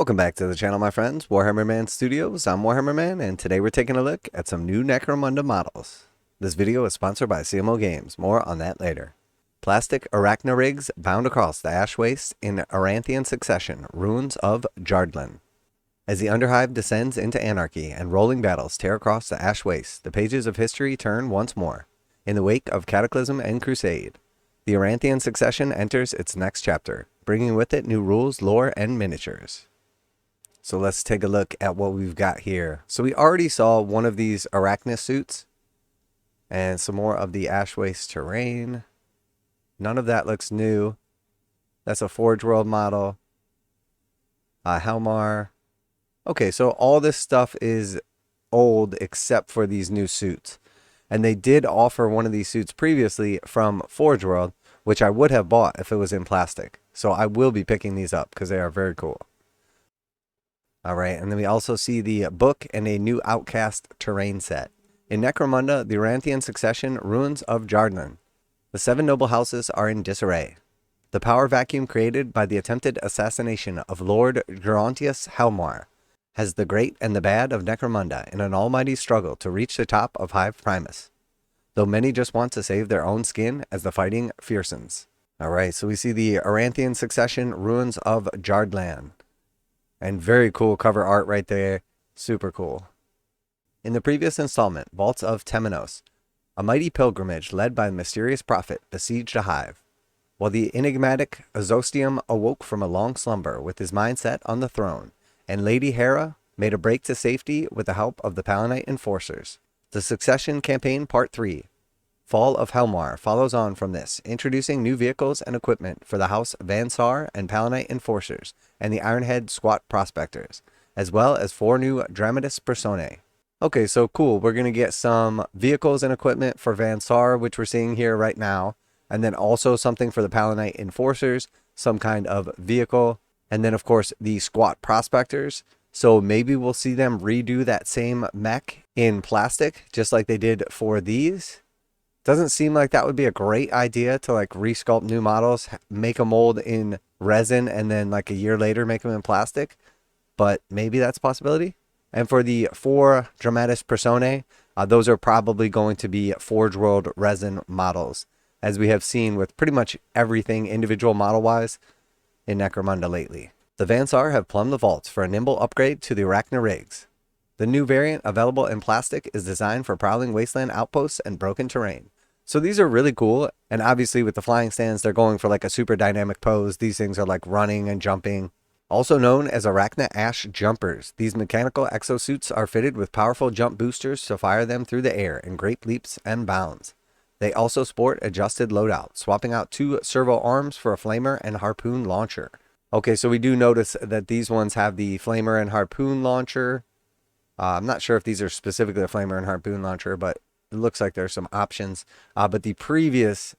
Welcome back to the channel, my friends. Warhammer Man Studios. I'm Warhammer Man, and today we're taking a look at some new Necromunda models. This video is sponsored by CMO Games. More on that later. Plastic Arachni-Rigs bound across the ash wastes in Aranthian succession, ruins of Jardlan. As the Underhive descends into anarchy and rolling battles tear across the ash wastes, the pages of history turn once more. In the wake of Cataclysm and Crusade, the Aranthian succession enters its next chapter, bringing with it new rules, lore, and miniatures. So let's take a look at what we've got here. So we already saw one of these Arachni suits and some more of the ash waste terrain. None of that looks new. That's a forgeworld model. Helmar. Okay, so all this stuff is old except for these new suits. And they did offer one of these suits previously from forgeworld, which I would have bought if it was in plastic. So I will be picking these up because they are very cool. Alright, and then we also see the book and a new Outcast terrain set. In Necromunda, the Aranthian succession, ruins of Jardlan. The 7 noble houses are in disarray. The power vacuum created by the attempted assassination of Lord Gerontius Helmar has the great and the bad of Necromunda in an almighty struggle to reach the top of Hive Primus, though many just want to save their own skin as the fighting fiercens. Alright, so we see the Aranthian succession, ruins of Jardlan. And very cool cover art right there. Super cool. In the previous installment, Vaults of Temenos, a mighty pilgrimage led by the mysterious prophet besieged a hive. While the enigmatic Azostium awoke from a long slumber with his mind set on the throne, and Lady Hera made a break to safety with the help of the Palanite enforcers. The Succession Campaign Part 3, Fall of Helmar, follows on from this, introducing new vehicles and equipment for the House Van Saar and Palanite enforcers, and the Ironhead Squat prospectors, as well as 4 new Dramatis Personae. Okay, so cool. We're going to get some vehicles and equipment for Van Saar, which we're seeing here right now, and then also something for the Palanite enforcers, some kind of vehicle, and then of course the Squat prospectors. So maybe we'll see them redo that same mech in plastic, just like they did for these. Doesn't seem like that would be a great idea to like resculpt new models, make a mold in resin, and then like a year later make them in plastic. But maybe that's a possibility. And for the 4 Dramatis Personae, those are probably going to be forgeworld resin models, as we have seen with pretty much everything individual model-wise in Necromunda lately. The Van Saar have plumbed the vaults for a nimble upgrade to the Arachni-Rigs. The new variant available in plastic is designed for prowling wasteland outposts and broken terrain. So these are really cool, and obviously with the flying stands they're going for like a super dynamic pose. These things are like running and jumping. Also known as Arachni Ash Jumpers, these mechanical exosuits are fitted with powerful jump boosters to fire them through the air in great leaps and bounds. They also sport adjusted loadout, swapping out 2 servo arms for a flamer and harpoon launcher. Okay, so we do notice that these ones have the flamer and harpoon launcher. I'm not sure if these are specifically a flamer and harpoon launcher, but it looks like there's some options. But the previous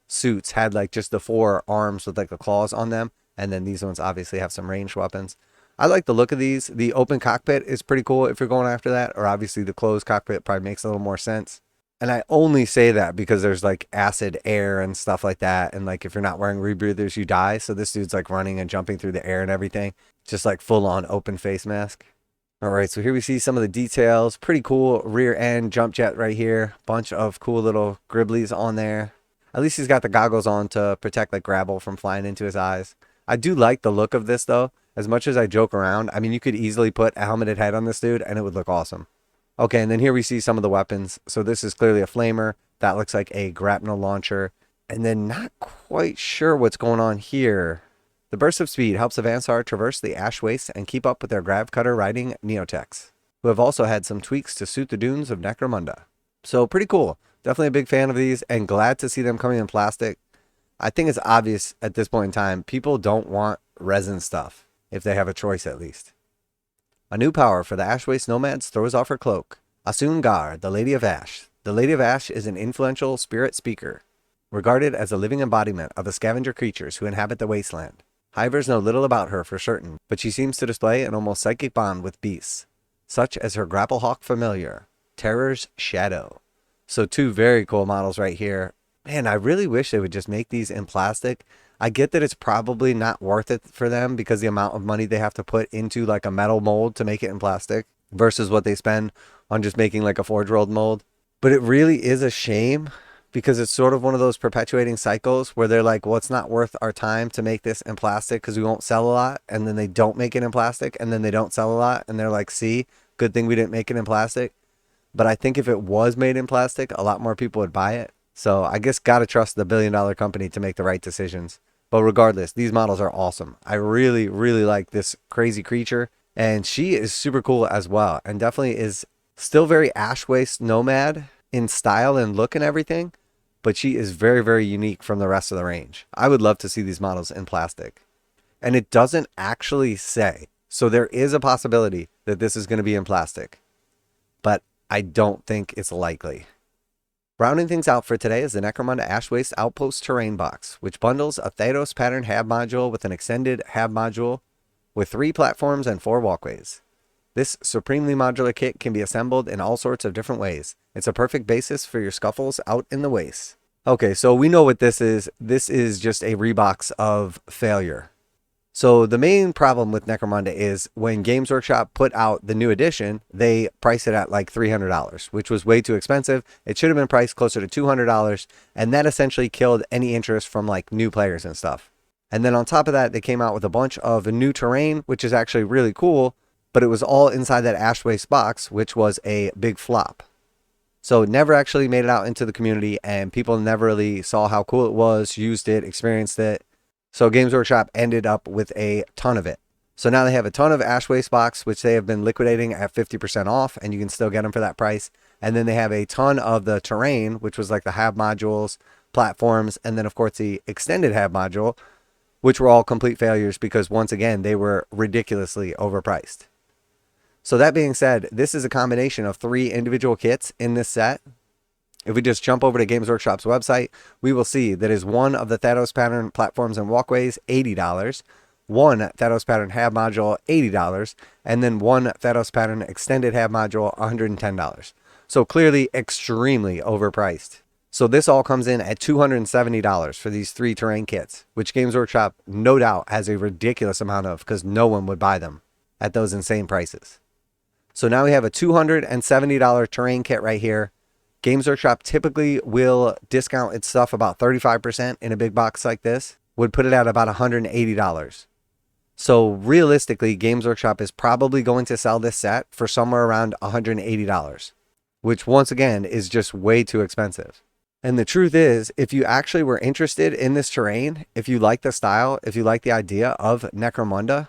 suits had like just the 4 arms with like the claws on them. And then these ones obviously have some ranged weapons. I like the look of these. The open cockpit is pretty cool if you're going after that. Or obviously the closed cockpit probably makes a little more sense. And I only say that because there's like acid air and stuff like that. And like if you're not wearing rebreathers, you die. So this dude's like running and jumping through the air and everything. Just like full on open face mask. Alright, so here we see some of the details. Pretty cool rear end jump jet right here. Bunch of cool little gribblies on there. At least he's got the goggles on to protect like Grabble from flying into his eyes. I do like the look of this though. As much as I joke around, I mean you could easily put a helmeted head on this dude and it would look awesome. Okay, and then here we see some of the weapons. So this is clearly a flamer. That looks like a grapnel launcher. And then not quite sure what's going on here. The burst of speed helps the Van Saar traverse the ash wastes and keep up with their grav cutter riding neotechs, who have also had some tweaks to suit the dunes of Necromunda. So pretty cool. Definitely a big fan of these and glad to see them coming in plastic. I think it's obvious at this point in time, people don't want resin stuff, if they have a choice at least. A new power for the ash waste nomads throws off her cloak. Asun Gar, the Lady of Ash. The Lady of Ash is an influential spirit speaker, regarded as a living embodiment of the scavenger creatures who inhabit the wasteland. Hivers know little about her for certain, but she seems to display an almost psychic bond with beasts, such as her Grapplehawk familiar, Terror's Shadow. So 2 very cool models right here. Man, I really wish they would just make these in plastic. I get that it's probably not worth it for them because the amount of money they have to put into like a metal mold to make it in plastic versus what they spend on just making like a forgeworld mold. But it really is a shame because it's sort of one of those perpetuating cycles where they're like, well, it's not worth our time to make this in plastic because we won't sell a lot. And then they don't make it in plastic and then they don't sell a lot. And they're like, see, good thing we didn't make it in plastic. But I think if it was made in plastic, a lot more people would buy it. So I guess got to trust the billion-dollar company to make the right decisions. But regardless, these models are awesome. I really, really like this crazy creature. And she is super cool as well. And definitely is still very ash waste nomad in style and look and everything. But she is very, very unique from the rest of the range. I would love to see these models in plastic. And it doesn't actually say. So there is a possibility that this is going to be in plastic. But I don't think it's likely. Rounding things out for today is the Necromunda Wastes Outpost Terrain Box, which bundles a Thanos pattern hab module with an extended hab module with 3 platforms and 4 walkways. This supremely modular kit can be assembled in all sorts of different ways. It's a perfect basis for your scuffles out in the wastes. Okay, so we know what this is. This is just a rebox of failure. So the main problem with Necromunda is when Games Workshop put out the new edition, they priced it at like $300, which was way too expensive. It should have been priced closer to $200, and that essentially killed any interest from like new players and stuff. And then on top of that, they came out with a bunch of new terrain, which is actually really cool, but it was all inside that Ash Waste box, which was a big flop. So it never actually made it out into the community, and people never really saw how cool it was, used it, experienced it. So Games Workshop ended up with a ton of it. So now they have a ton of Ash Waste box, which they have been liquidating at 50% off, and you can still get them for that price. And then they have a ton of the terrain, which was like the hab modules, platforms, and then of course the extended hab module, which were all complete failures because once again, they were ridiculously overpriced. So that being said, this is a combination of 3 individual kits in this set. If we just jump over to Games Workshop's website, we will see that is one of the Thanos pattern platforms and walkways, $80, one Thanos pattern hab module, $80, and then one Thanos pattern extended hab module, $110. So clearly extremely overpriced. So this all comes in at $270 for these 3 terrain kits, which Games Workshop no doubt has a ridiculous amount of because no one would buy them at those insane prices. So now we have a $270 terrain kit right here. Games Workshop typically will discount its stuff about 35% in a big box like this, would put it at about $180. So realistically, Games Workshop is probably going to sell this set for somewhere around $180, which once again is just way too expensive. And the truth is, if you actually were interested in this terrain, if you like the style, if you like the idea of Necromunda,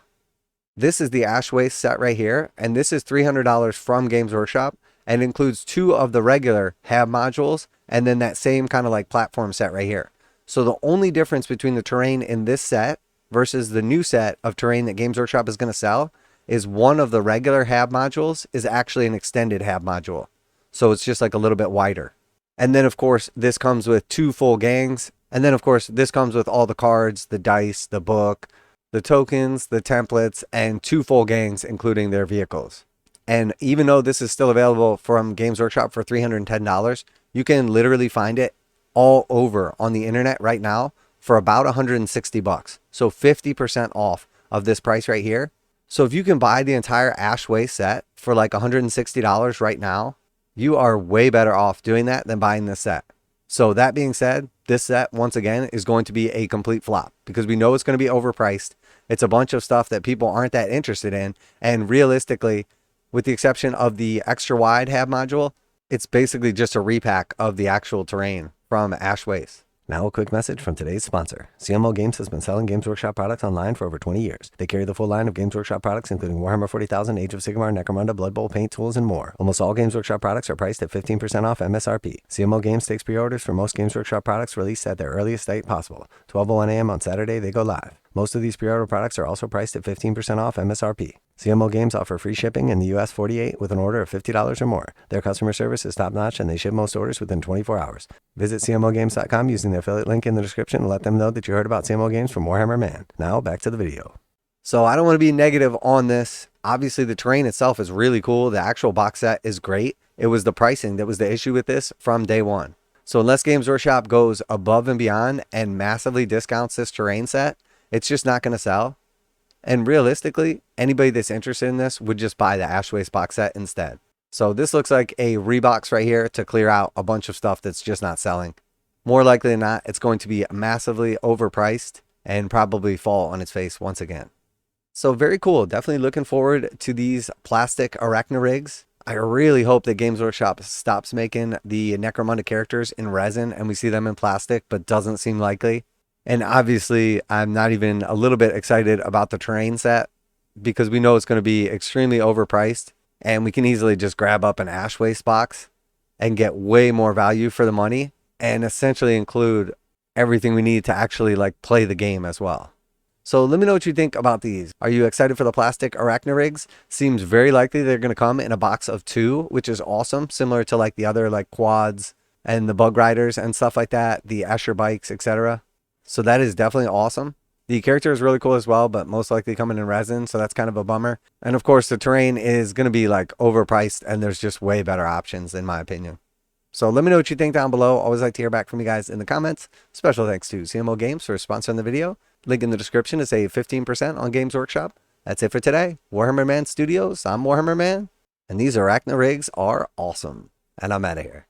this is the Ash Waste set right here, and this is $300 from Games Workshop. And includes 2 of the regular hab modules and then that same kind of like platform set right here. So the only difference between the terrain in this set versus the new set of terrain that Games Workshop is going to sell is one of the regular hab modules is actually an extended hab module. So it's just like a little bit wider. And then of course this comes with 2 full gangs. And then of course this comes with all the cards, the dice, the book, the tokens, the templates, and 2 full gangs including their vehicles. And even though this is still available from Games Workshop for $310, you can literally find it all over on the internet right now for about $160. So 50% off of this price right here. So if you can buy the entire Ash Waste set for like $160 right now, you are way better off doing that than buying this set. So that being said, this set once again is going to be a complete flop because we know it's going to be overpriced. It's a bunch of stuff that people aren't that interested in. And realistically, with the exception of the extra wide hab module, it's basically just a repack of the actual terrain from Ash Waste. Now a quick message from today's sponsor. CMO Games has been selling Games Workshop products online for over 20 years. They carry the full line of Games Workshop products, including Warhammer 40,000, Age of Sigmar, Necromunda, Blood Bowl, paint tools, and more. Almost all Games Workshop products are priced at 15% off MSRP. CMO Games takes pre-orders for most Games Workshop products released at their earliest date possible. 12:01 a.m. on Saturday, they go live. Most of these pre-order products are also priced at 15% off MSRP. CMO Games offer free shipping in the US 48 with an order of $50 or more. Their customer service is top-notch and they ship most orders within 24 hours. Visit CMOGames.com using the affiliate link in the description and let them know that you heard about CMO Games from Warhammer Man. Now back to the video. So I don't want to be negative on this. Obviously the terrain itself is really cool. The actual box set is great. It was the pricing that was the issue with this from day one. So unless Games Workshop goes above and beyond and massively discounts this terrain set, it's just not going to sell. And realistically, anybody that's interested in this would just buy the Ash Waste box set instead. So this looks like a rebox right here to clear out a bunch of stuff that's just not selling. More likely than not, it's going to be massively overpriced and probably fall on its face once again. So very cool. Definitely looking forward to these plastic Arachni-Rigs. I really hope that Games Workshop stops making the Necromunda characters in resin and we see them in plastic, but doesn't seem likely. And obviously, I'm not even a little bit excited about the terrain set because we know it's going to be extremely overpriced and we can easily just grab up an Ash Waste box and get way more value for the money and essentially include everything we need to actually like play the game as well. So let me know what you think about these. Are you excited for the plastic Arachni-Rigs? Seems very likely they're going to come in a box of 2, which is awesome. Similar to like the other like quads and the bug riders and stuff like that, the Asher bikes, etc. So that is definitely awesome. The character is really cool as well, but most likely coming in resin, so that's kind of a bummer. And of course, the terrain is going to be like overpriced and there's just way better options in my opinion. So let me know what you think down below. Always like to hear back from you guys in the comments. Special thanks to CMO Games for sponsoring the video. Link in the description to save 15% on Games Workshop. That's it for today. Warhammer Man Studios, I'm Warhammer Man, and these Arachni-Rigs are awesome. And I'm out of here.